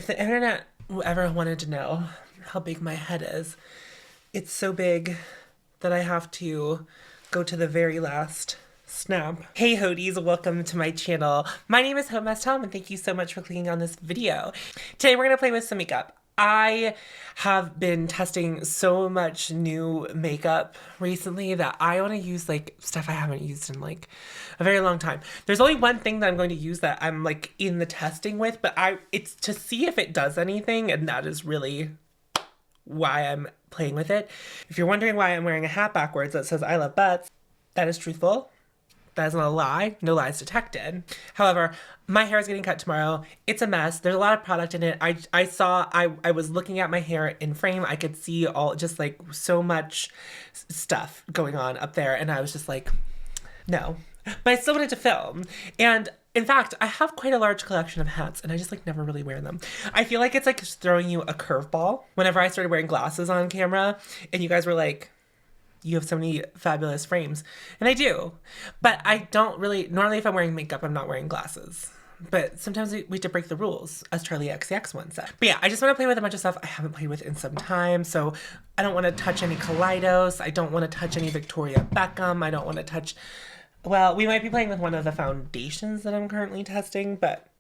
If the internet ever wanted to know how big my head is, it's so big that I have to go to the very last snap. Hey Hodies, welcome to my channel. My name is hautemesstom and thank you so much for clicking on this video. Today we're gonna play with some makeup. I have been testing so much new makeup recently that I want to use like stuff I haven't used in like a very long time. There's only one thing that I'm going to use that I'm like in the testing with, but it's to see if it does anything, and that is really why I'm playing with it. If you're wondering why I'm wearing a hat backwards that says I love butts, that is truthful. That is not a lie. No lies detected. However, my hair is getting cut tomorrow. It's a mess. There's a lot of product in it. I was looking at my hair in frame. I could see all just like so much stuff going on up there. And I was just like, no. But I still wanted to film. And in fact, I have quite a large collection of hats and I just like never really wear them. I feel like it's like throwing you a curveball. Whenever I started wearing glasses on camera and you guys were like, you have so many fabulous frames. And I do. But I don't really, normally if I'm wearing makeup, I'm not wearing glasses. But sometimes we have to break the rules, as Charlie XCX once said. But yeah, I just want to play with a bunch of stuff I haven't played with in some time. So I don't want to touch any Kaleidos. I don't want to touch any Victoria Beckham. I don't want to touch, well, we might be playing with one of the foundations that I'm currently testing, but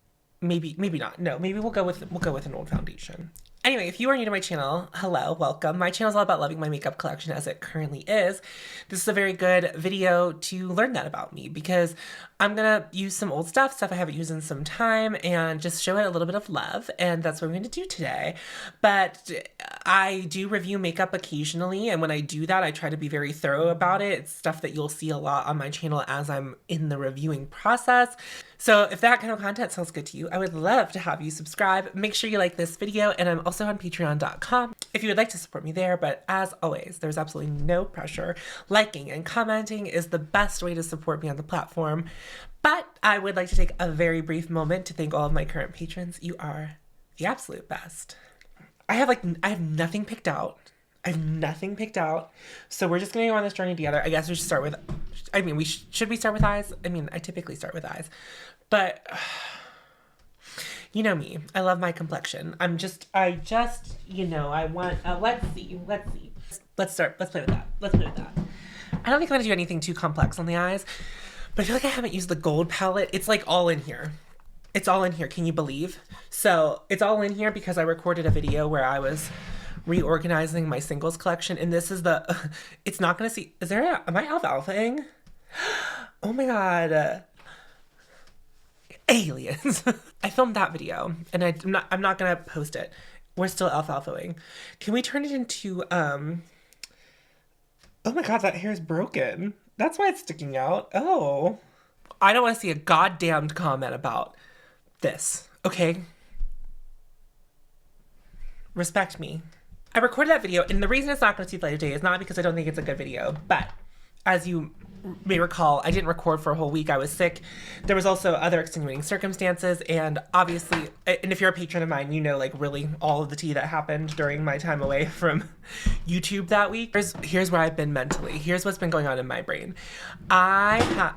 maybe not. No, maybe we'll go with an old foundation. Anyway, if you are new to my channel, hello, welcome. My channel is all about loving my makeup collection as it currently is. This is a very good video to learn that about me because I'm gonna use some old stuff I haven't used in some time and just show it a little bit of love, and that's what I'm gonna do today. But I do review makeup occasionally, and when I do that, I try to be very thorough about it. It's stuff that you'll see a lot on my channel as I'm in the reviewing process. So if that kind of content sounds good to you, I would love to have you subscribe. Make sure you like this video, and I'm also on patreon.com if you would like to support me there. But as always, there's absolutely no pressure. Liking and commenting is the best way to support me on the platform. But I would like to take a very brief moment to thank all of my current patrons. You are the absolute best. I have nothing picked out. I have nothing picked out. So we're just going to go on this journey together. I guess we should start with, should we start with eyes? I mean, I typically start with eyes. But you know me. I love my complexion. I want, let's see. Let's play with that. I don't think I'm going to do anything too complex on the eyes, but I feel like I haven't used the gold palette. It's like all in here. It's all in here. Can you believe? So it's all in here because I recorded a video where I was reorganizing my singles collection, and this is the, it's not going to see, am I alfalfaing? Oh my God. Aliens. I filmed that video and I'm not gonna post it. We're still alfalfaing. Can we turn it into oh my God, that hair is broken. That's why it's sticking out. Oh, I don't want to see a goddamned comment about this. Okay, respect me. I recorded that video, and the reason it's not going to see the light of day is not because I don't think it's a good video, but as you may recall, I didn't record for a whole week. I was sick. There was also other extenuating circumstances, and obviously, and if you're a patron of mine, you know like really all of the tea that happened during my time away from YouTube that week. Here's where I've been mentally. Here's what's been going on in my brain. I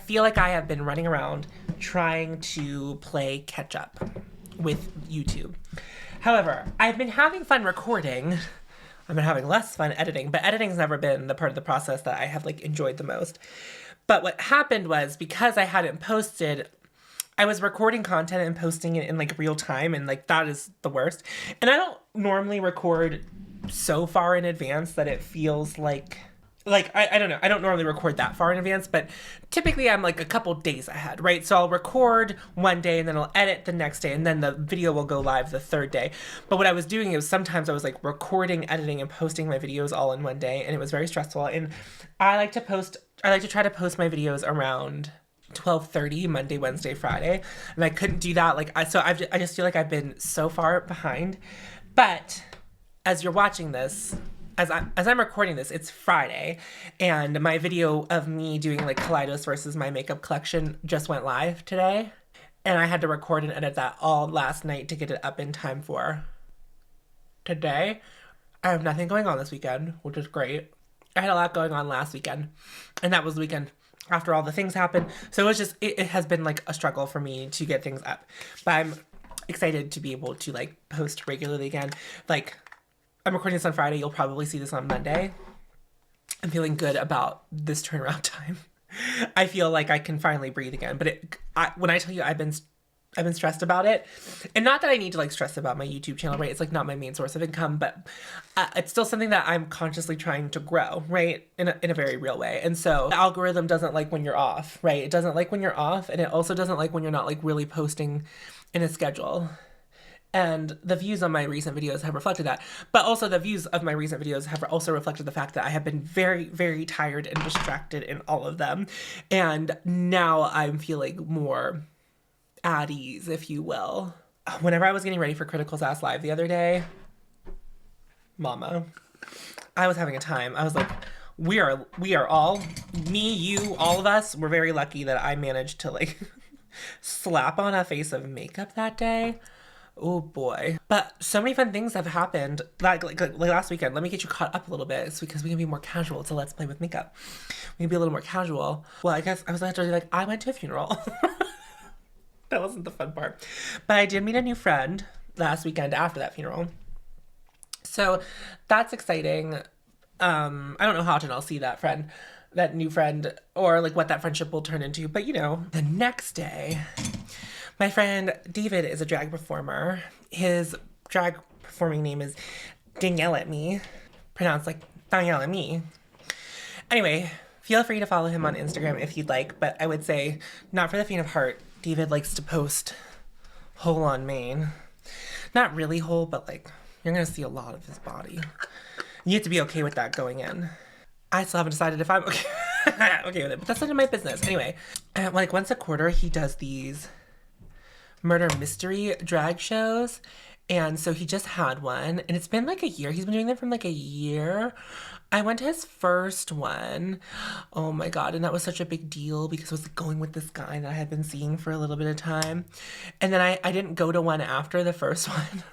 feel like I have been running around trying to play catch up with YouTube. However, I've been having fun recording. I've been having less fun editing, but editing's never been the part of the process that I have like enjoyed the most. But what happened was, because I hadn't posted, I was recording content and posting it in like real time, and like that is the worst. And I don't normally record so far in advance that it feels like I don't know. I don't normally record that far in advance, but typically I'm like a couple days ahead, right? So I'll record one day and then I'll edit the next day and then the video will go live the third day. But what I was doing is sometimes I was like recording, editing, and posting my videos all in one day, and it was very stressful. And I like to try to post my videos around 12:30 Monday, Wednesday, Friday, and I couldn't do that. I just feel like I've been so far behind. But as you're watching this, as I'm recording this, it's Friday, and my video of me doing like Kaleidos versus my makeup collection just went live today, and I had to record and edit that all last night to get it up in time for today. I have nothing going on this weekend, which is great. I had a lot going on last weekend, and that was the weekend after all the things happened. So it has been like a struggle for me to get things up, but excited to be able to like post regularly again. Like, I'm recording this on Friday. You'll probably see this on Monday. I'm feeling good about this turnaround time. I feel like I can finally breathe again. But when I tell you I've been stressed about it, and not that I need to like stress about my YouTube channel, right? It's like not my main source of income, but it's still something that I'm consciously trying to grow, right? In a very real way. And so the algorithm doesn't like when you're off, right? It doesn't like when you're off, and it also doesn't like when you're not like really posting in a schedule. And the views on my recent videos have reflected that. But also the views of my recent videos have also reflected the fact that I have been very, very tired and distracted in all of them. And now I'm feeling more at ease, if you will. Whenever I was getting ready for Critical Sass Live the other day, mama, I was having a time. I was like, we are all, me, you, all of us, we're very lucky that I managed to like slap on a face of makeup that day. Oh boy. But so many fun things have happened. Like last weekend, let me get you caught up a little bit. It's because we can be more casual. So let's play with makeup. We can be a little more casual. Well, I guess I was actually like, I went to a funeral. That wasn't the fun part. But I did meet a new friend last weekend after that funeral. So that's exciting. I don't know how often I'll see that new friend, or like what that friendship will turn into. But you know, the next day, my friend David is a drag performer. His drag performing name is Danielle at Me, pronounced like Danielle at Me. Anyway, feel free to follow him on Instagram if you'd like, but I would say not for the faint of heart. David likes to post whole on mane. Not really whole, but like you're gonna see a lot of his body. You have to be okay with that going in. I still haven't decided if I'm okay, okay with it, but that's none of my business. Anyway, like once a quarter he does these murder mystery drag shows, and so he just had one, and it's been like a year. He's been doing them for like a year. I went to his first one. Oh my god, and that was such a big deal because I was going with this guy that I had been seeing for a little bit of time, and then I didn't go to one after the first one.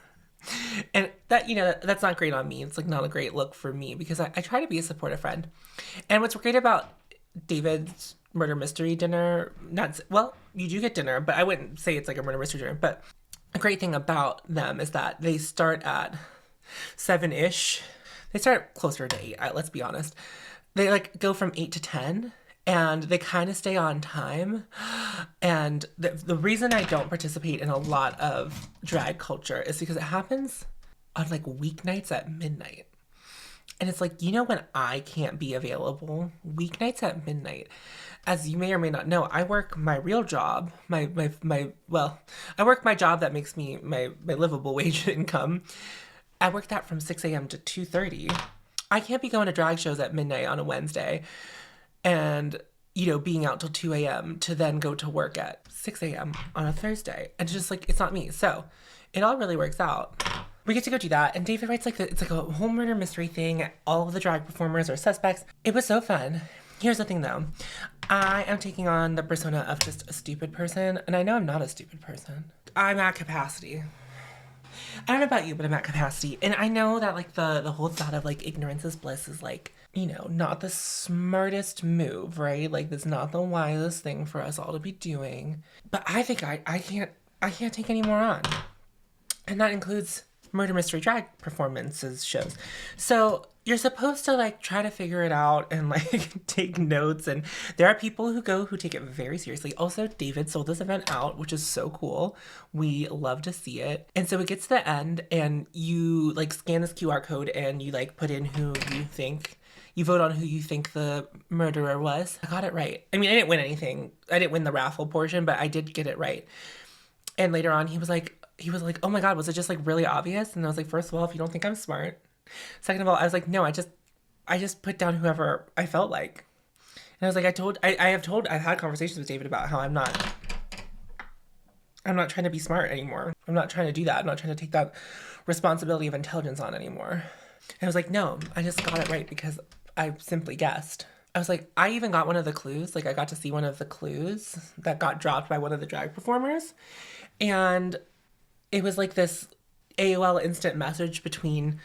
And that, you know, that's not great on me. It's like not a great look for me because I try to be a supportive friend. And what's great about David's murder mystery dinner, well, you do get dinner, but I wouldn't say it's like a murder mystery dinner. But a great thing about them is that they start at 7-ish. They start closer to 8, let's be honest. They like go from 8 to 10, and they kind of stay on time. And the reason I don't participate in a lot of drag culture is because it happens on like weeknights at midnight. And it's like, you know, when I can't be available, weeknights at midnight. As you may or may not know, I work my real job, I work my job that makes me my livable wage income. I work that from 6 a.m. to 2:30. I can't be going to drag shows at midnight on a Wednesday and, you know, being out till 2 a.m. to then go to work at 6 a.m. on a Thursday. And it's just like, it's not me. So it all really works out. We get to go do that. And David writes like, it's like a whole murder mystery thing. All of the drag performers are suspects. It was so fun. Here's the thing though. I am taking on the persona of just a stupid person. And I know I'm not a stupid person. I'm at capacity. I don't know about you, but I'm at capacity. And I know that like the whole thought of like ignorance is bliss is like, you know, not the smartest move, right? Like that's not the wisest thing for us all to be doing. But I think I can't take any more on. And that includes murder mystery drag performances shows. So you're supposed to like try to figure it out and like take notes, and there are people who take it very seriously. Also, David sold this event out, which is so cool. We love to see it. And so it gets to the end and you like scan this QR code and you like put in who you think, you vote on who you think the murderer was. I got it right. I mean, I didn't win anything. I didn't win the raffle portion, but I did get it right. And later on he was like, oh my God, was it just like really obvious? And I was like, first of all, if you don't think I'm smart. Second of all, I was like, no, I just put down whoever I felt like. And I was like, I've had conversations with David about how I'm not trying to be smart anymore. I'm not trying to do that. I'm not trying to take that responsibility of intelligence on anymore. And I was like, no, I just got it right because I simply guessed. I was like, I even got one of the clues. Like I got to see one of the clues that got dropped by one of the drag performers. And it was like this AOL instant message between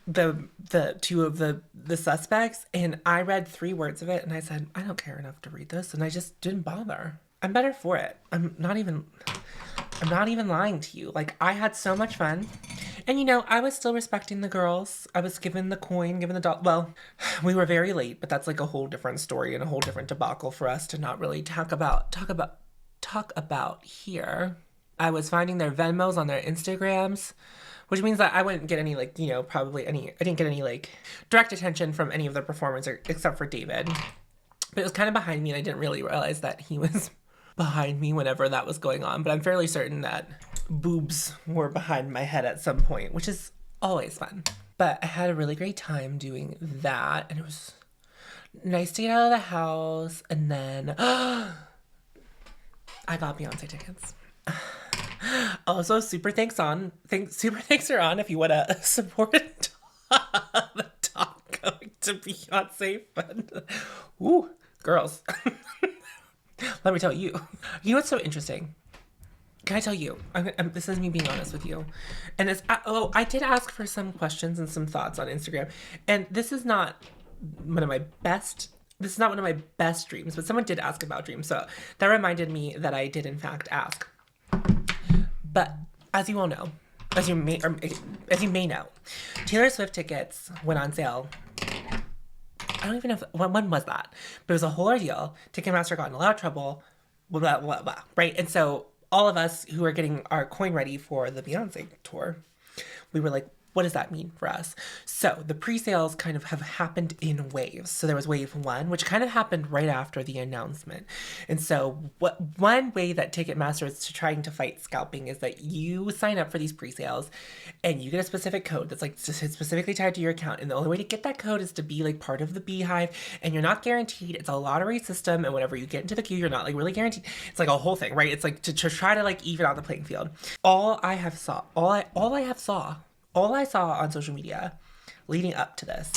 the two of the suspects, and I read 3 words of it and I said, I don't care enough to read this, and I just didn't bother. I'm better for it. I'm I'm not even lying to you. Like, I had so much fun. And, you know, I was still respecting the girls. I was given the coin, given the dollar. Well, we were very late, but that's like a whole different story and a whole different debacle for us to not really talk about here. I was finding their Venmos on their Instagrams, which means that I wouldn't get any, like, you know, probably any, I didn't get any, like, direct attention from any of the performers except for David. But it was kind of behind me, and I didn't really realize that he was behind me whenever that was going on. But I'm fairly certain that boobs were behind my head at some point, which is always fun. But I had a really great time doing that, and it was nice to get out of the house. And then I got Beyonce tickets. Also, super thanks are on if you want to support the Talk Going to Beyonce Fund. Ooh, girls. Let me tell you. You know what's so interesting? Can I tell you? This is me being honest with you. And I did ask for some questions and some thoughts on Instagram. And this is not one of my best dreams, but someone did ask about dreams. So that reminded me that I did in fact ask. But as you all know, as you may know, Taylor Swift tickets went on sale. I don't even know when was that, but it was a whole ordeal. Ticketmaster got in a lot of trouble, blah, blah, blah, right? And so all of us who are getting our coin ready for the Beyonce tour, we were like, what does that mean for us? So the pre-sales kind of have happened in waves. So there was wave 1, which kind of happened right after the announcement. And so one way that Ticketmaster is trying to fight scalping is that you sign up for these pre-sales and you get a specific code that's like specifically tied to your account. And the only way to get that code is to be like part of the beehive, and you're not guaranteed. It's a lottery system. And whenever you get into the queue, you're not like really guaranteed. It's like a whole thing, right? It's like to try to like even out the playing field. All I saw on social media leading up to this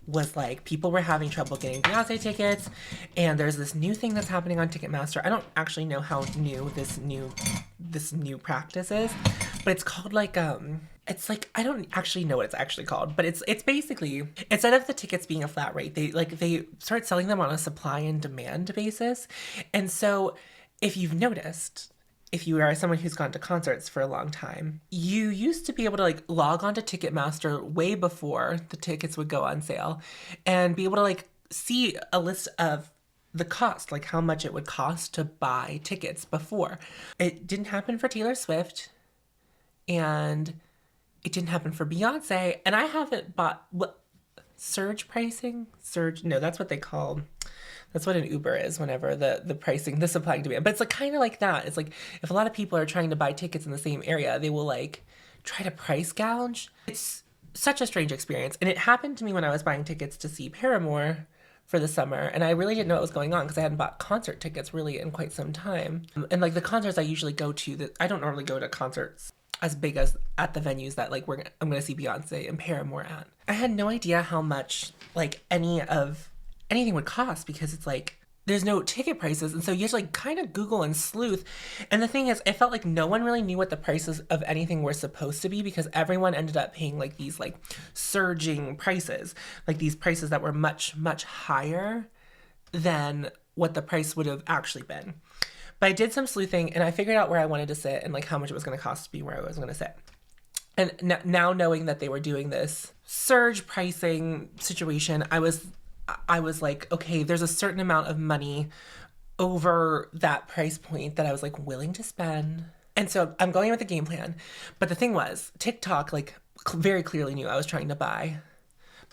was like people were having trouble getting Beyonce tickets, and there's this new thing that's happening on Ticketmaster. I don't actually know how new this new practice is, but it's called like it's like, I don't actually know what it's actually called, but it's basically, instead of the tickets being a flat rate, they start selling them on a supply and demand basis. And so if you've noticed, if you are someone who's gone to concerts for a long time, you used to be able to like log on to Ticketmaster way before the tickets would go on sale and be able to like see a list of the cost, like how much it would cost to buy tickets before. It didn't happen for Taylor Swift, and it didn't happen for Beyonce, and I haven't bought surge pricing? No, that's what they call. That's what an Uber is whenever the pricing, the supply and demand. But it's like kind of like that. It's like if a lot of people are trying to buy tickets in the same area, they will like try to price gouge. It's such a strange experience. And it happened to me when I was buying tickets to see Paramore for the summer. And I really didn't know what was going on because I hadn't bought concert tickets really in quite some time. And like the concerts I usually go to, I don't normally go to concerts as big as at the venues that like I'm going to see Beyonce and Paramore at. I had no idea how much like anything would cost, because it's like there's no ticket prices, and so you have to like kind of Google and sleuth. And the thing is, it felt like no one really knew what the prices of anything were supposed to be, because everyone ended up paying like these like surging prices, like these prices that were much higher than what the price would have actually been. But I did some sleuthing and I figured out where I wanted to sit and like how much it was going to cost to be where I was going to sit. And now knowing that they were doing this surge pricing situation, I was like, okay, there's a certain amount of money over that price point that I was like willing to spend. And so I'm going with a game plan. But the thing was, TikTok like very clearly knew I was trying to buy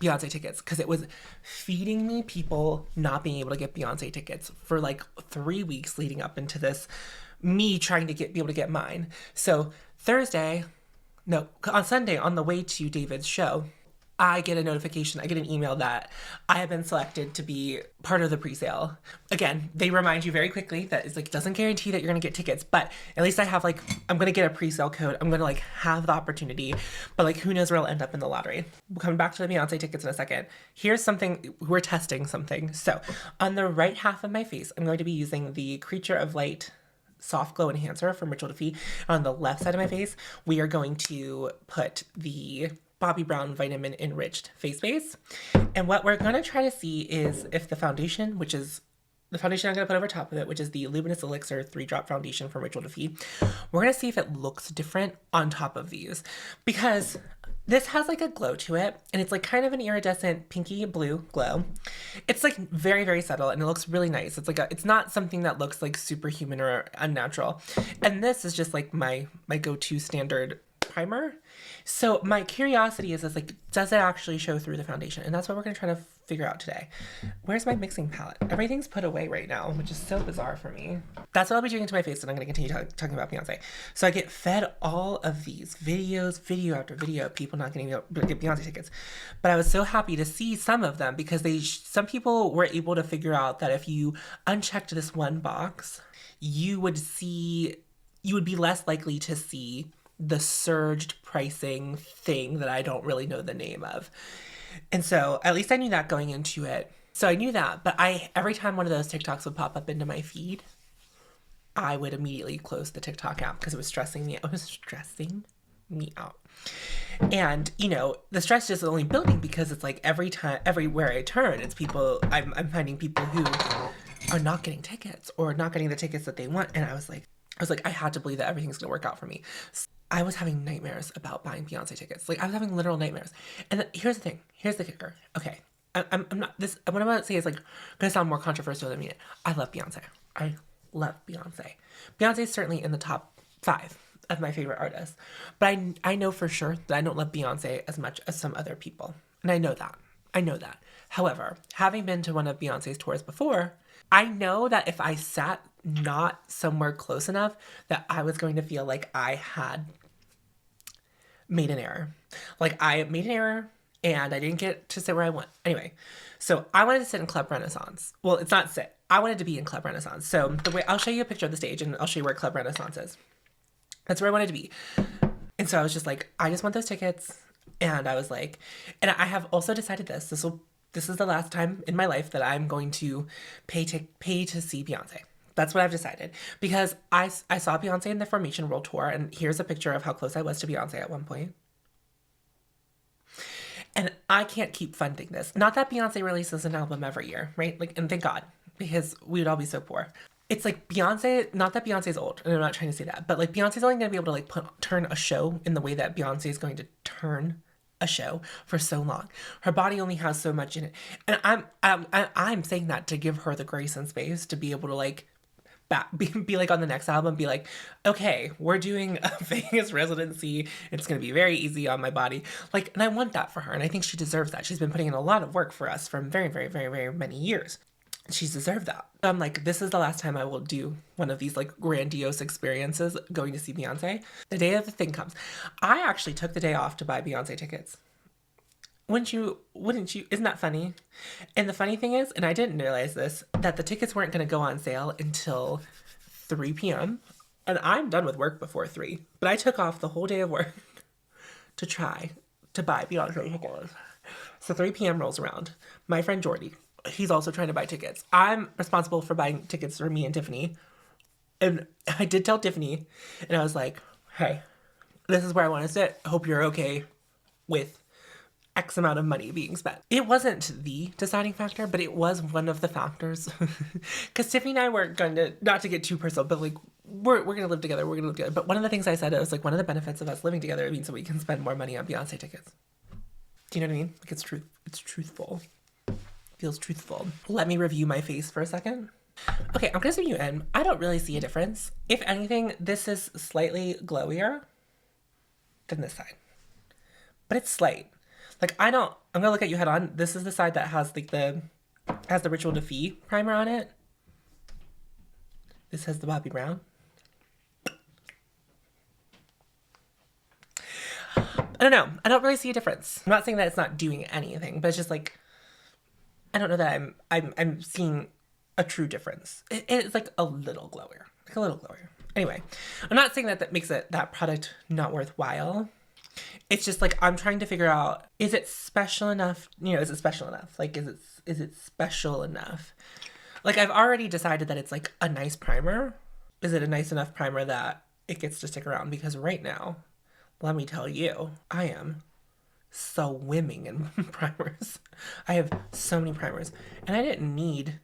Beyonce tickets, because it was feeding me people not being able to get Beyonce tickets for like 3 weeks leading up into this, me trying to be able to get mine. So on Sunday, on the way to David's show, I get a notification, I get an email that I have been selected to be part of the presale. Again, they remind you very quickly that it's like, doesn't guarantee that you're going to get tickets, but at least I have like, I'm going to get a presale code. I'm going to like have the opportunity, but like who knows where I'll end up in the lottery. We'll come back to the Beyonce tickets in a second. Here's something, we're testing something. So on the right half of my face, I'm going to be using the Creature of Light Soft Glow Enhancer from Rituel. On the left side of my face, we are going to put the Bobbi Brown Vitamin Enriched Face Base. And what we're going to try to see is if the foundation, which is the foundation I'm going to put over top of it, which is the Luminous Elixir 3-drop foundation from Rituel to Fille. We're going to see if it looks different on top of these, because this has like a glow to it, and it's like kind of an iridescent pinky blue glow. It's like very, very subtle, and it looks really nice. It's like it's not something that looks like superhuman or unnatural. And this is just like my go-to standard primer. So my curiosity is like, does it actually show through the foundation? And that's what we're going to try to figure out today. Where's my mixing palette? Everything's put away right now, which is so bizarre for me. That's what I'll be doing to my face, and I'm going to continue talking about Beyonce. So I get fed all of these videos, video after video, people not getting get Beyonce tickets. But I was so happy to see some of them, because some people were able to figure out that if you unchecked this one box, you would be less likely to see the surged pricing thing that I don't really know the name of. And so at least I knew that going into it. So I knew that, but every time one of those TikToks would pop up into my feed, I would immediately close the TikTok app because it was stressing me. It was stressing me out. And, you know, the stress is only building because it's like everywhere I turn, it's people, I'm finding people who are not getting tickets or not getting the tickets that they want. And I was like, I had to believe that everything's going to work out for me. I was having nightmares about buying Beyonce tickets. Like, I was having literal nightmares. And here's the thing. Here's the kicker. Okay. I'm not, what I'm about to say is like going to sound more controversial than I mean it. I love Beyonce. I love Beyonce. Beyonce is certainly in the top 5 of my favorite artists. But I know for sure that I don't love Beyonce as much as some other people. And I know that. However, having been to one of Beyonce's tours before, I know that if I sat not somewhere close enough, that I was going to feel like I had made an error. Like, I made an error and I didn't get to sit where I want. Anyway, so I wanted to sit in Club Renaissance. Well, it's not sit. I wanted to be in Club Renaissance. So I'll show you a picture of the stage and I'll show you where Club Renaissance is. That's where I wanted to be. And so I was just like, I just want those tickets. And I was like, and I have also decided this is the last time in my life that I'm going to pay to see Beyonce. That's what I've decided, because I saw Beyonce in the Formation World Tour, and here's a picture of how close I was to Beyonce at one point. And I can't keep funding this. Not that Beyonce releases an album every year, right? Like, and thank God, because we would all be so poor. It's like Beyonce, not that Beyonce's old, and I'm not trying to say that, but like Beyonce's only going to be able to like turn a show in the way that Beyonce is going to turn a show for so long. Her body only has so much in it. And I'm saying that to give her the grace and space to be able to like be like on the next album, be like, okay, we're doing a Vegas residency. It's going to be very easy on my body. Like, and I want that for her. And I think she deserves that. She's been putting in a lot of work for us from very, very, very, very many years. She's deserved that. I'm like, this is the last time I will do one of these like grandiose experiences going to see Beyonce. The day of the thing comes. I actually took the day off to buy Beyonce tickets. Wouldn't you? Isn't that funny? And the funny thing is, and I didn't realize this, that the tickets weren't going to go on sale until 3 p.m. And I'm done with work before 3. But I took off the whole day of work to try to buy Beyonce tickets. So 3 p.m. rolls around. My friend Jordy, he's also trying to buy tickets. I'm responsible for buying tickets for me and Tiffany. And I did tell Tiffany, and I was like, hey, this is where I want to sit. I hope you're okay with X amount of money being spent. It wasn't the deciding factor, but it was one of the factors. Because Tiffany and I were going to, not to get too personal, but like, we're going to live together. But one of the things I said, it was like, one of the benefits of us living together, it means that we can spend more money on Beyonce tickets. Do you know what I mean? Like, it's truthful. Feels truthful. Let me review my face for a second. Okay, I'm going to zoom you in. I don't really see a difference. If anything, this is slightly glowier than this side. But it's slight. Like, I'm going to look at you head on. This is the side that has like has the Rituel to Fille primer on it. This has the Bobbi Brown. I don't know. I don't really see a difference. I'm not saying that it's not doing anything, but it's just like, I don't know that I'm seeing a true difference. It's like a little glowier. Anyway, I'm not saying that makes that product not worthwhile. It's just like, I'm trying to figure out, is it special enough? Is it special enough? Like, is it special enough? Like, I've already decided that it's like a nice primer. Is it a nice enough primer that it gets to stick around? Because right now, let me tell you, I am swimming in primers. I have so many primers, and I didn't need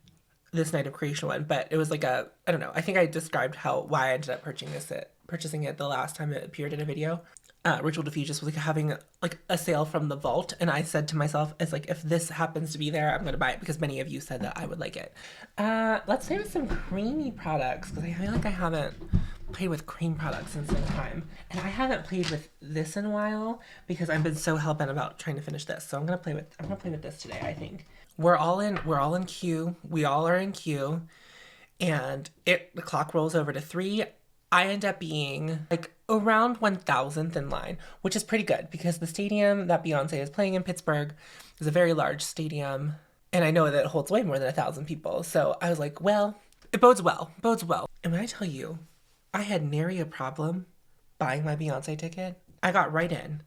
this Night of Creation one, but it was like a, I don't know. I think I described why I ended up purchasing it the last time it appeared in a video. Ritual Diffusions was like having like a sale from the vault, and I said to myself, "It's like if this happens to be there, I'm gonna buy it," because many of you said that I would like it. Let's play with some creamy products because I feel like I haven't played with cream products in some time, and I haven't played with this in a while because I've been so hell bent about trying to finish this. So I'm gonna play with this today. I think we're all in queue. We all are in queue, and the clock rolls over to 3. I end up being like around 1,000th in line, which is pretty good because the stadium that Beyonce is playing in Pittsburgh is a very large stadium. And I know that it holds way more than 1,000 people. So I was like, well, it bodes well. And when I tell you, I had nary a problem buying my Beyonce ticket. I got right in.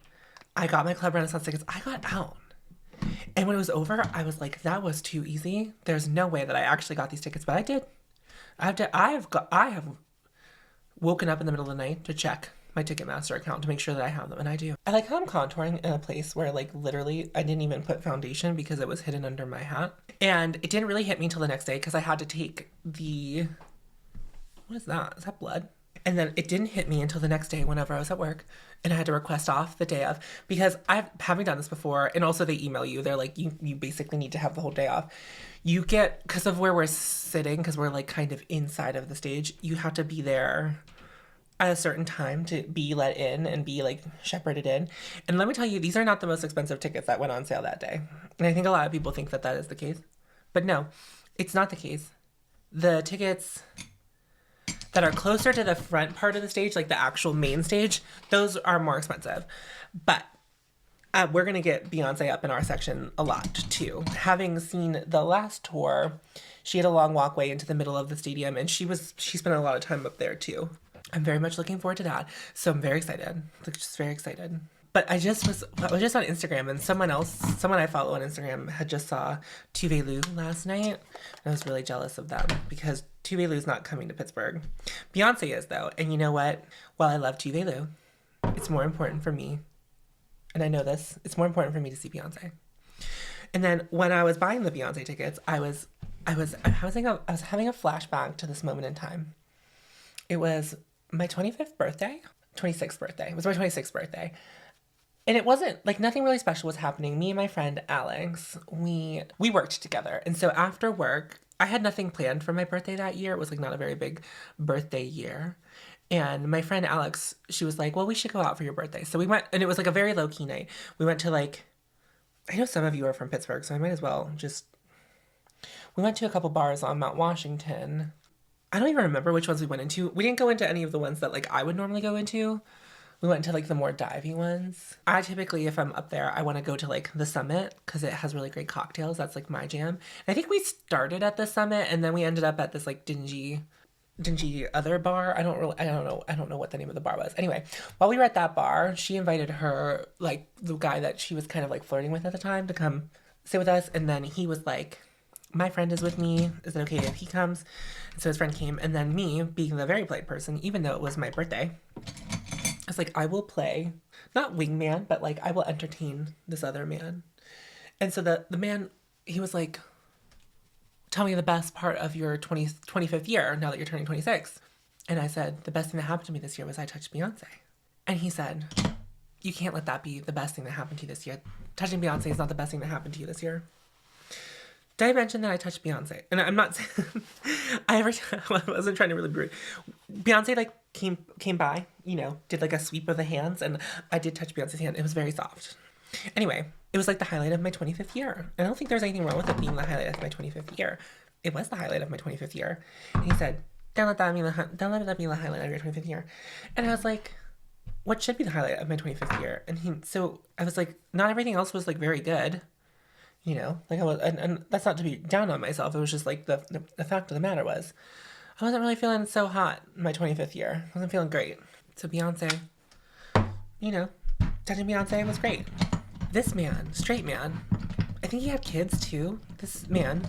I got my Club Renaissance tickets. I got out. And when it was over, I was like, that was too easy. There's no way that I actually got these tickets, but I did. I have woken up in the middle of the night to check my Ticketmaster account to make sure that I have them, and I do. I like how I'm contouring in a place where like literally I didn't even put foundation because it was hidden under my hat. And it didn't really hit me until the next day because I had to take what is that? Is that blood? And then it didn't hit me until the next day whenever I was at work, and I had to request off the day of because I haven't done this before. And also they email you. They're like, you basically need to have the whole day off. You get, because of where we're sitting, because we're like kind of inside of the stage, you have to be there at a certain time to be let in and be like shepherded in. And let me tell you, these are not the most expensive tickets that went on sale that day. And I think a lot of people think that that is the case. But no, it's not the case. The tickets that are closer to the front part of the stage, like the actual main stage, those are more expensive. But we're going to get Beyonce up in our section a lot too. Having seen the last tour, she had a long walkway into the middle of the stadium, and she spent a lot of time up there too. I'm very much looking forward to that. So I'm very excited. Like, just very excited. But I was just on Instagram, and someone I follow on Instagram had just saw Tuvalu last night. And I was really jealous of them because Tuvalu's not coming to Pittsburgh. Beyonce is though. And you know what? While I love Tuvalu, it's more important for me, and I know this, it's more important for me to see Beyonce. And then when I was buying the Beyonce tickets, I was having a flashback to this moment in time. It was my 26th birthday. It was my 26th birthday. And it wasn't, like, nothing really special was happening. Me and my friend Alex, we worked together. And so after work, I had nothing planned for my birthday that year. It was, like, not a very big birthday year. And my friend Alex, she was like, well, we should go out for your birthday. So we went, and it was, like, a very low-key night. We went to, like, I know some of you are from Pittsburgh, so I might as well just, we went to a couple bars on Mount Washington. I don't even remember which ones we went into. We didn't go into any of the ones that, like, I would normally go into. We went to, like, the more divey ones. I typically, if I'm up there, I want to go to, like, the Summit because it has really great cocktails. That's, like, my jam. And I think we started at the Summit, and then we ended up at this, like, dingy other bar. I don't know what the name of the bar was. Anyway, while we were at that bar, she invited her, like, the guy that she was kind of, like, flirting with at the time to come sit with us. And then he was like, my friend is with me. Is it okay if he comes? And so his friend came. And then me, being the very polite person, even though it was my birthday, I was like, I will play, not wingman, but, like, I will entertain this other man. And so the man, he was like, tell me the best part of your 25th year now that you're turning 26. And I said, the best thing that happened to me this year was I touched Beyonce. And he said, you can't let that be the best thing that happened to you this year. Touching Beyonce is not the best thing that happened to you this year. Did I mention that I touched Beyonce? And I'm not saying, I wasn't trying to really be rude. Beyonce, like, came by, you know, did, like, a sweep of the hands, and I did touch Beyonce's hand. It was very soft. Anyway, it was, like, the highlight of my 25th year. I don't think there's anything wrong with it being the highlight of my 25th year. It was the highlight of my 25th year. And he said, don't let that be the highlight of your 25th year. And I was like, what should be the highlight of my 25th year? And so I was like, not everything else was, like, very good. You know, like, I was, and that's not to be down on myself. It was just, like, the fact of the matter was, I wasn't really feeling so hot in my 25th year. I wasn't feeling great. So Beyonce, you know, touching Beyonce was great. This man, straight man, I think he had kids too. This man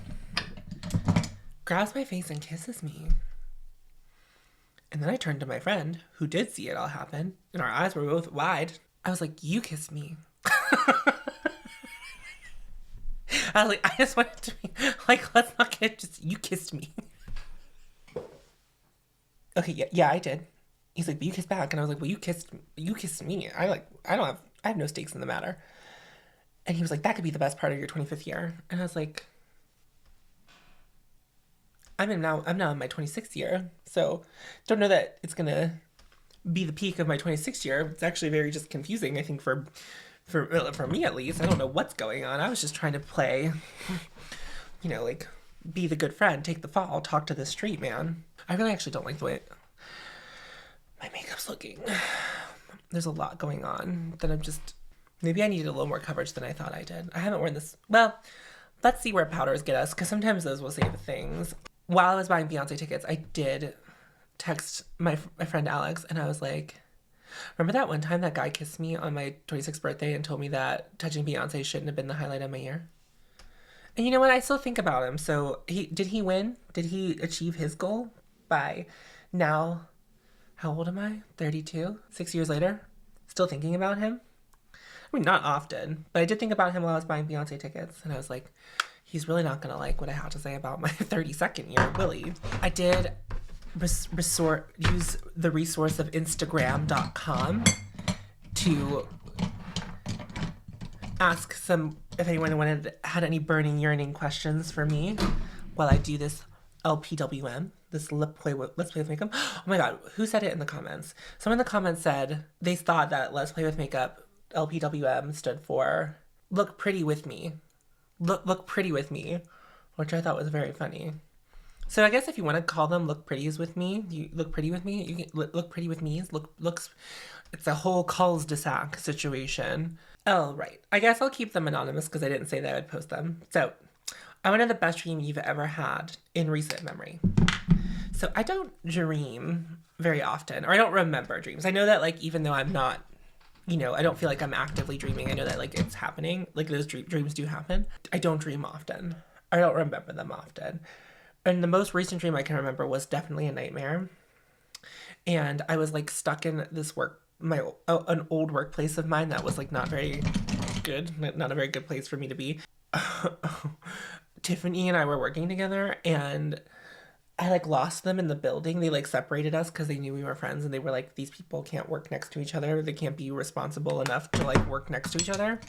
grabs my face and kisses me. And then I turned to my friend, who did see it all happen, and our eyes were both wide. I was like, you kissed me. I was like, I just wanted to be like, let's not get just, you kissed me. Okay, yeah, I did. He's like, but you kissed back. And I was like, well, you kissed me. I have no stakes in the matter. And he was like, that could be the best part of your 25th year. And I was like, I'm now in my 26th year. So don't know that it's going to be the peak of my 26th year. It's actually very just confusing, I think, for me at least. I don't know what's going on. I was just trying to play, like be the good friend, take the fall, talk to the street man. I really actually don't like the way my makeup's looking. There's a lot going on that maybe I needed a little more coverage than I thought I did. I haven't worn this. Well, let's see where powders get us, because sometimes those will save things. While I was buying Beyonce tickets, I did text my friend Alex, and I was like, remember that one time that guy kissed me on my 26th birthday and told me that touching Beyonce shouldn't have been the highlight of my year? And you know what? I still think about him. So did he win? Did he achieve his goal by now? How old am I? 32? 6 years later? Still thinking about him? I mean, not often, but I did think about him while I was buying Beyonce tickets. And I was like, he's really not going to like what I have to say about my 32nd year, will he? I did use the resource of Instagram.com to ask if anyone had any burning, yearning questions for me while I do this LPWM, this let's play with makeup. Oh my god, who said it in the comments? Someone in the comments said they thought that let's play with makeup, LPWM, stood for look pretty with me. Look pretty with me, which I thought was very funny. So I guess if you want to call them look pretties with me, you look pretty with me, you can look pretty with me. It's a whole cul-de-sac situation. Oh, right. I guess I'll keep them anonymous because I didn't say that I would post them. So, I want to know the best dream you've ever had in recent memory. So, I don't dream very often, or I don't remember dreams. I know that, like, even though I'm not, I don't feel like I'm actively dreaming. I know that, like, it's happening. Like, those dreams do happen. I don't dream often. I don't remember them often. And the most recent dream I can remember was definitely a nightmare. And I was, like, stuck in this an old workplace of mine that was like not very good, not a very good place for me to be. Tiffany and I were working together, and I like lost them in the building. They like separated us because they knew we were friends, and they were like, these people can't work next to each other. They can't be responsible enough to like work next to each other.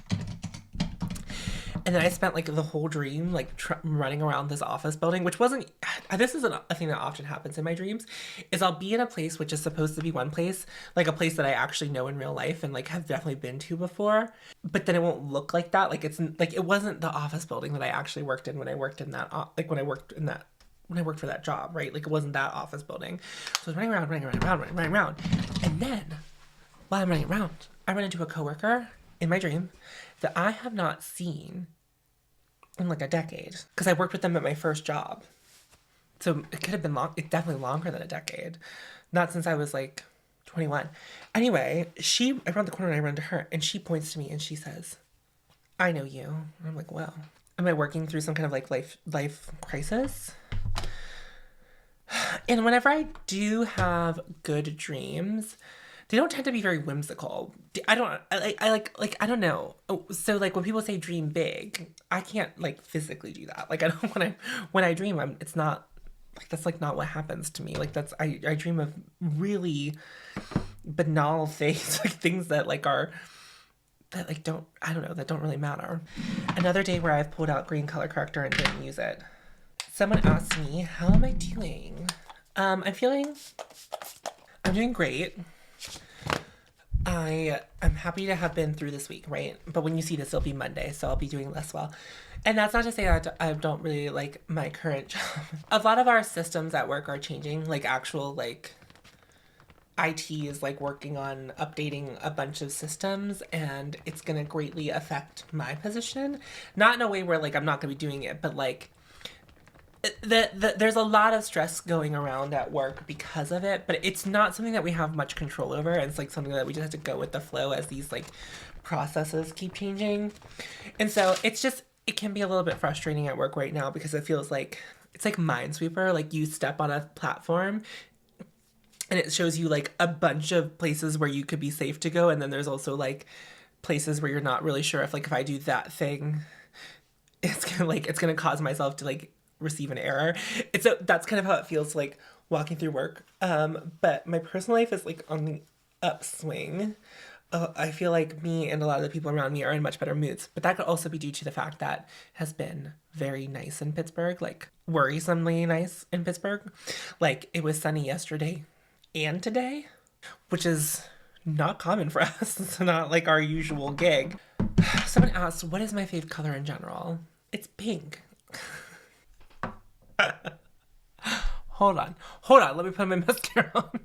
And then I spent like the whole dream like running around this office building, which wasn't, this is a thing that often happens in my dreams, is I'll be in a place which is supposed to be one place, like a place that I actually know in real life and like have definitely been to before, but then it won't look like that. Like it's like, it wasn't the office building that I actually worked in when I worked in that, like when I worked for that job, right? Like it wasn't that office building. So I was running around. And then while I'm running around, I run into a coworker in my dream that I have not seen in like a decade, because I worked with them at my first job. So it could have been it's definitely longer than a decade. Not since I was like 21. Anyway, I run the corner and I run to her, and she points to me and she says, I know you. And I'm like, well, am I working through some kind of like life crisis? And whenever I do have good dreams, they don't tend to be very whimsical. I don't know. So like when people say dream big, I can't like physically do that. Like I don't, when I dream, it's not like, that's like not what happens to me. Like I dream of really banal things, like things that like that don't really matter. Another day where I've pulled out green color corrector and didn't use it. Someone asked me, how am I doing? I'm doing great. I'm happy to have been through this week, right? But when you see this, it'll be Monday, so I'll be doing less well. And that's not to say that I don't really like my current job. A lot of our systems at work are changing, like actual, like, IT is, like, working on updating a bunch of systems, and it's going to greatly affect my position. Not in a way where, like, I'm not going to be doing it, but, like, there's a lot of stress going around at work because of it, but it's not something that we have much control over. And it's like something that we just have to go with the flow as these like processes keep changing. And so it can be a little bit frustrating at work right now because it feels like it's like Minesweeper. Like you step on a platform and it shows you like a bunch of places where you could be safe to go. And then there's also like places where you're not really sure if I do that thing, it's gonna cause myself to like receive an error. That's kind of how it feels like walking through work. But my personal life is like on the upswing. I feel like me and a lot of the people around me are in much better moods, but that could also be due to the fact that it has been very nice in Pittsburgh, like worrisomely nice in Pittsburgh. Like it was sunny yesterday and today, which is not common for us. It's not like our usual gig. Someone asked, what is my fave color in general? It's pink. Hold on. Let me put my mascara on.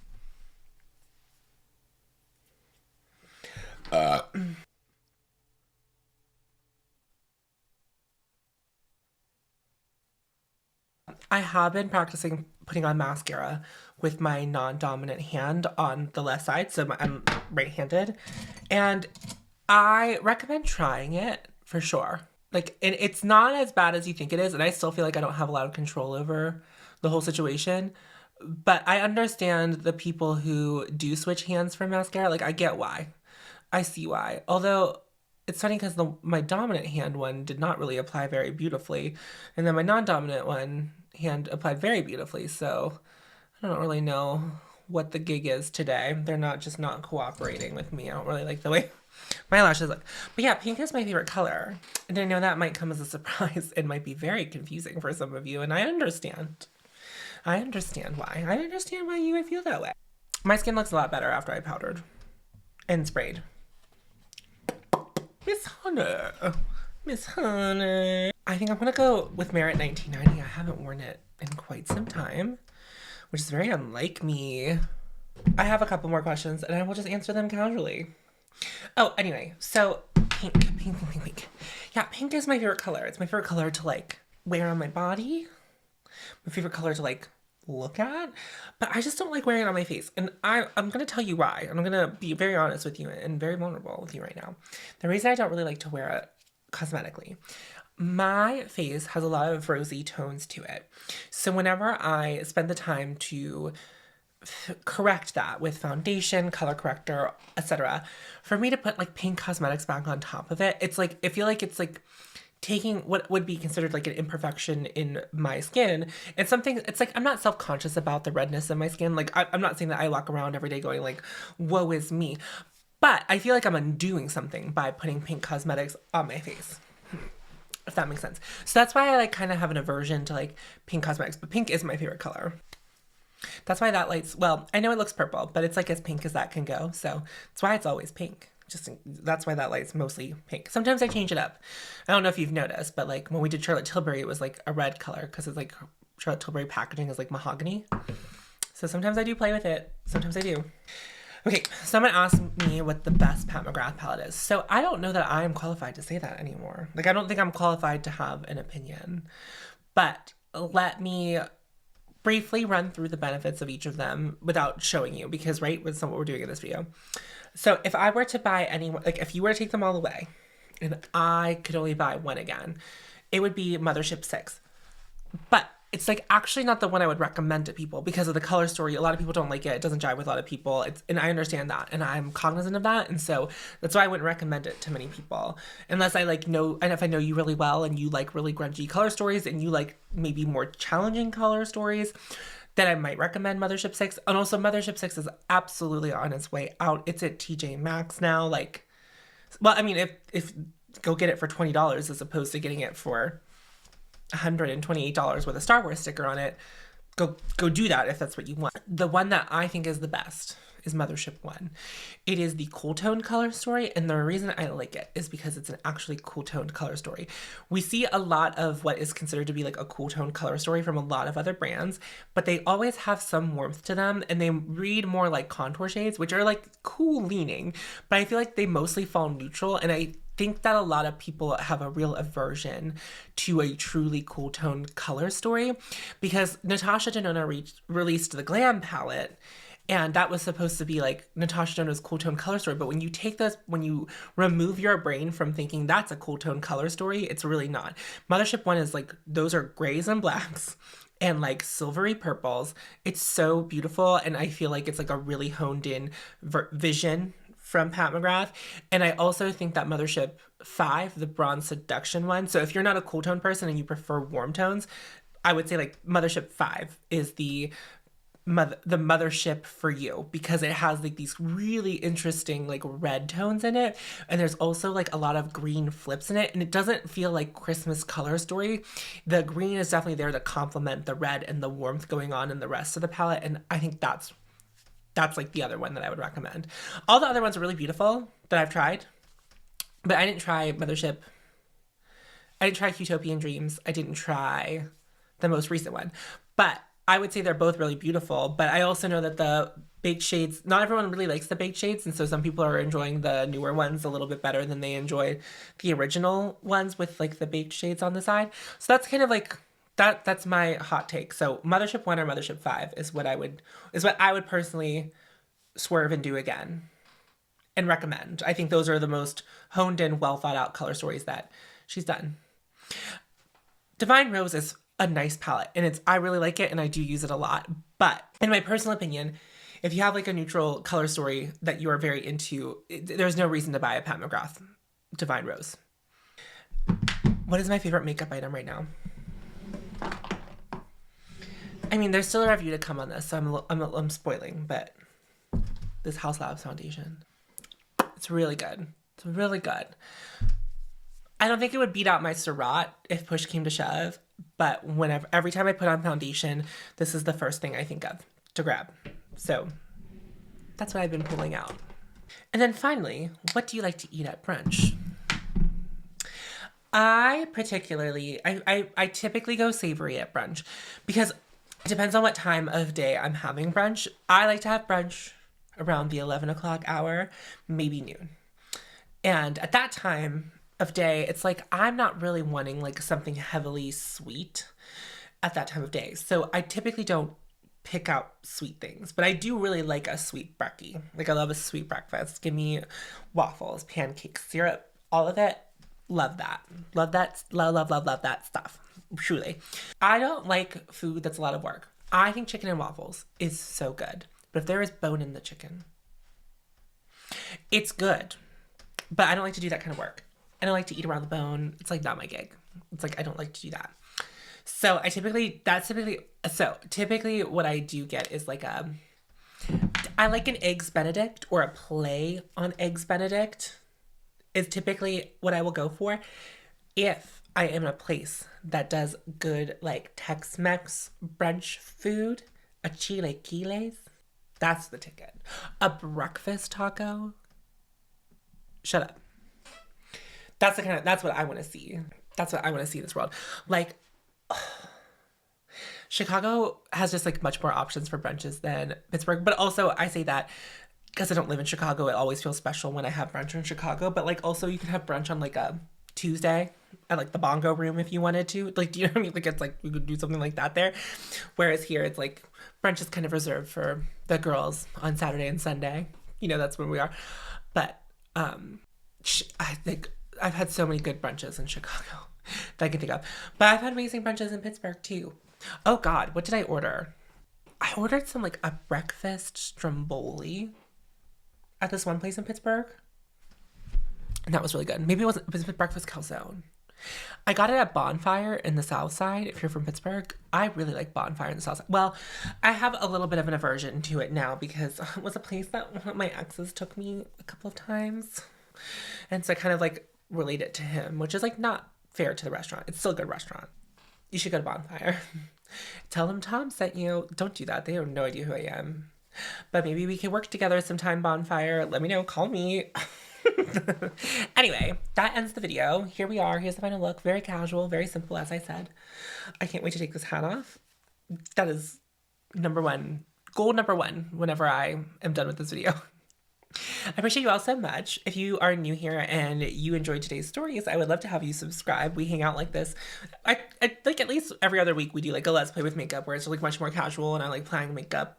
I have been practicing putting on mascara with my non-dominant hand on the left side, so I'm right-handed, and I recommend trying it for sure. Like, and it's not as bad as you think it is, and I still feel like I don't have a lot of control over the whole situation, but I understand the people who do switch hands for mascara. Like, I get why. I see why. Although, it's funny because my dominant hand one did not really apply very beautifully, and then my non-dominant one hand applied very beautifully, so I don't really know what the gig is today. They're not cooperating with me. I don't really like the way my lashes look. But yeah, pink is my favorite color. And I know that might come as a surprise. It might be very confusing for some of you, and I understand. I understand why. I understand why you would feel that way. My skin looks a lot better after I powdered and sprayed. Miss Hunter. Miss Hunter. I think I'm gonna go with Merit 1990. I haven't worn it in quite some time, which is very unlike me. I have a couple more questions and I will just answer them casually. Oh, anyway, so pink. Yeah, pink is my favorite color. It's my favorite color to like wear on my body. My favorite color to like look at, but I just don't like wearing it on my face. And I'm gonna tell you why. And I'm gonna be very honest with you and very vulnerable with you right now. The reason I don't really like to wear it cosmetically, my face has a lot of rosy tones to it. So whenever I spend the time to correct that with foundation, color corrector, etc., for me to put like pink cosmetics back on top of it, it's like, I feel like it's like taking what would be considered like an imperfection in my skin and something, it's like I'm not self-conscious about the redness in my skin. Like I'm not saying that I walk around every day going like, woe is me, but I feel like I'm undoing something by putting pink cosmetics on my face, if that makes sense. So that's why I like kind of have an aversion to like pink cosmetics, but pink is my favorite color. That's why that light's, well, I know it looks purple, but it's like as pink as that can go. So that's why it's always pink. That's why that light's mostly pink. Sometimes I change it up. I don't know if you've noticed, but like when we did Charlotte Tilbury, it was like a red color because it's like Charlotte Tilbury packaging is like mahogany. So sometimes I do play with it. Sometimes I do. Okay, someone asked me what the best Pat McGrath palette is. So I don't know that I am qualified to say that anymore. Like I don't think I'm qualified to have an opinion. But let me briefly run through the benefits of each of them without showing you, because right, that's not what we're doing in this video. So if I were to buy any, like if you were to take them all away and I could only buy one again, it would be Mothership 6. But it's like actually not the one I would recommend to people because of the color story. A lot of people don't like it. It doesn't jive with a lot of people. And I understand that. And I'm cognizant of that. And so that's why I wouldn't recommend it to many people. Unless I like know, and if I know you really well and you like really grungy color stories and you like maybe more challenging color stories, then I might recommend Mothership 6. And also Mothership 6 is absolutely on its way out. It's at TJ Maxx now. Like, well, I mean, if go get it for $20 as opposed to getting it for $128 with a Star Wars sticker on it, go do that if that's what you want. The one that I think is the best is Mothership 1. It is the cool toned color story, and the reason I like it is because it's an actually cool toned color story. We see a lot of what is considered to be like a cool toned color story from a lot of other brands, but they always have some warmth to them, and they read more like contour shades, which are like cool leaning, but I feel like they mostly fall neutral, and I think that a lot of people have a real aversion to a truly cool toned color story because Natasha Denona released the Glam palette, and that was supposed to be like Natasha Denona's cool tone color story. But when you take those, when you remove your brain from thinking that's a cool tone color story, it's really not. Mothership 1 is like, those are grays and blacks and like silvery purples. It's so beautiful. And I feel like it's like a really honed in vision from Pat McGrath. And I also think that Mothership 5, the Bronze Seduction one, so if you're not a cool tone person and you prefer warm tones, I would say like Mothership 5 is the mothership for you, because it has like these really interesting like red tones in it, and there's also like a lot of green flips in it, and it doesn't feel like Christmas color story. The green is definitely there to complement the red and the warmth going on in the rest of the palette, and I think that's like the other one that I would recommend. All the other ones are really beautiful that I've tried, but I didn't try Mothership. I didn't try Utopian Dreams. I didn't try the most recent one, but I would say they're both really beautiful. But I also know that the baked shades, not everyone really likes the baked shades, and so some people are enjoying the newer ones a little bit better than they enjoyed the original ones with like the baked shades on the side. So that's kind of like that's my hot take. So Mothership 1 or Mothership 5 is what I would personally swerve and do again and recommend. I think those are the most honed in, well thought out color stories that she's done. Divine Rose is a nice palette, and I really like it, and I do use it a lot. But in my personal opinion, if you have like a neutral color story that you are very into, there's no reason to buy a Pat McGrath Divine Rose. What is my favorite makeup item right now? I mean, there's still a review to come on this, so I'm spoiling, but this House Labs foundation, it's really good. It's really good. I don't think it would beat out my Ceres if push came to shove, but every time I put on foundation, this is the first thing I think of to grab. So that's what I've been pulling out. And then finally, what do you like to eat at brunch? I typically go savory at brunch because it depends on what time of day I'm having brunch. I like to have brunch around the 11 o'clock hour, maybe noon. And at that time of day, it's like I'm not really wanting like something heavily sweet at that time of day. So I typically don't pick out sweet things, but I do really like a sweet brekkie. Like I love a sweet breakfast. Give me waffles, pancakes, syrup, all of it. Love that. Love that. Love that stuff. Truly. I don't like food that's a lot of work. I think chicken and waffles is so good. But if there is bone in the chicken, it's good. But I don't like to do that kind of work. I don't like to eat around the bone. It's like not my gig. It's like I don't like to do that. So typically what I do get is like I like an Eggs Benedict or a play on Eggs Benedict is typically what I will go for if I am in a place that does good like Tex-Mex brunch food, a chilaquiles. That's the ticket. A breakfast taco. Shut up. That's what I want to see. That's what I want to see in this world. Like, Chicago has just like much more options for brunches than Pittsburgh. But also I say that because I don't live in Chicago, it always feels special when I have brunch in Chicago. But like also you can have brunch on like a Tuesday at like the Bongo Room if you wanted to. Like, do you know what I mean? Like it's like we could do something like that there. Whereas here it's like brunch is kind of reserved for the girls on Saturday and Sunday. You know, that's when we are. But I think I've had so many good brunches in Chicago that I can think of. But I've had amazing brunches in Pittsburgh too. Oh God, what did I order? I ordered some like a breakfast stromboli at this one place in Pittsburgh. And that was really good. Maybe it was breakfast calzone. I got it at Bonfire in the South Side. If you're from Pittsburgh, I really like Bonfire in the South Side. Well, I have a little bit of an aversion to it now because it was a place that one of my exes took me a couple of times. And so I kind of like relate it to him, which is like not fair to the restaurant. It's still a good restaurant. You should go to Bonfire. Tell them Tom sent you. Don't do that. They have no idea who I am. But maybe we can work together sometime, Bonfire. Let me know. Call me. Anyway, that ends the video. Here we are. Here's the final look. Very casual, very simple, as I said. I can't wait to take this hat off. That is goal number one whenever I am done with this video. I appreciate you all so much. If you are new here and you enjoyed today's stories, I would love to have you subscribe. We hang out like this. I like at least every other week we do like a Let's Play with Makeup where it's like much more casual and I like playing makeup,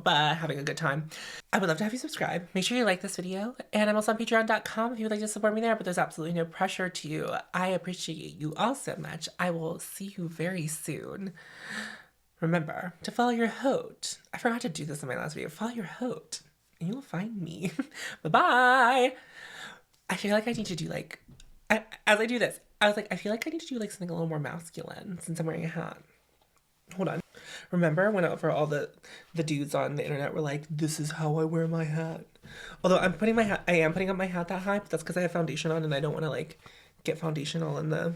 having a good time. I would love to have you subscribe. Make sure you like this video. And I'm also on patreon.com if you would like to support me there, but there's absolutely no pressure to you. I appreciate you all so much. I will see you very soon. Remember to follow your haute. I forgot to do this in my last video. Follow your haute. and you'll find me. Bye-bye. I feel like I need to do like, as I do this, I was like, I feel like I need to do like something a little more masculine since I'm wearing a hat. Hold on. Remember whenever all the dudes on the internet were like, this is how I wear my hat. Although I am putting up my hat that high, but that's because I have foundation on and I don't want to like get foundation all in the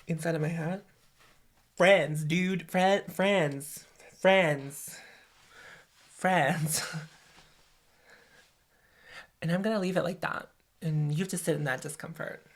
inside of my hat. Friends, dude. Friends. And I'm gonna leave it like that. And you have to sit in that discomfort.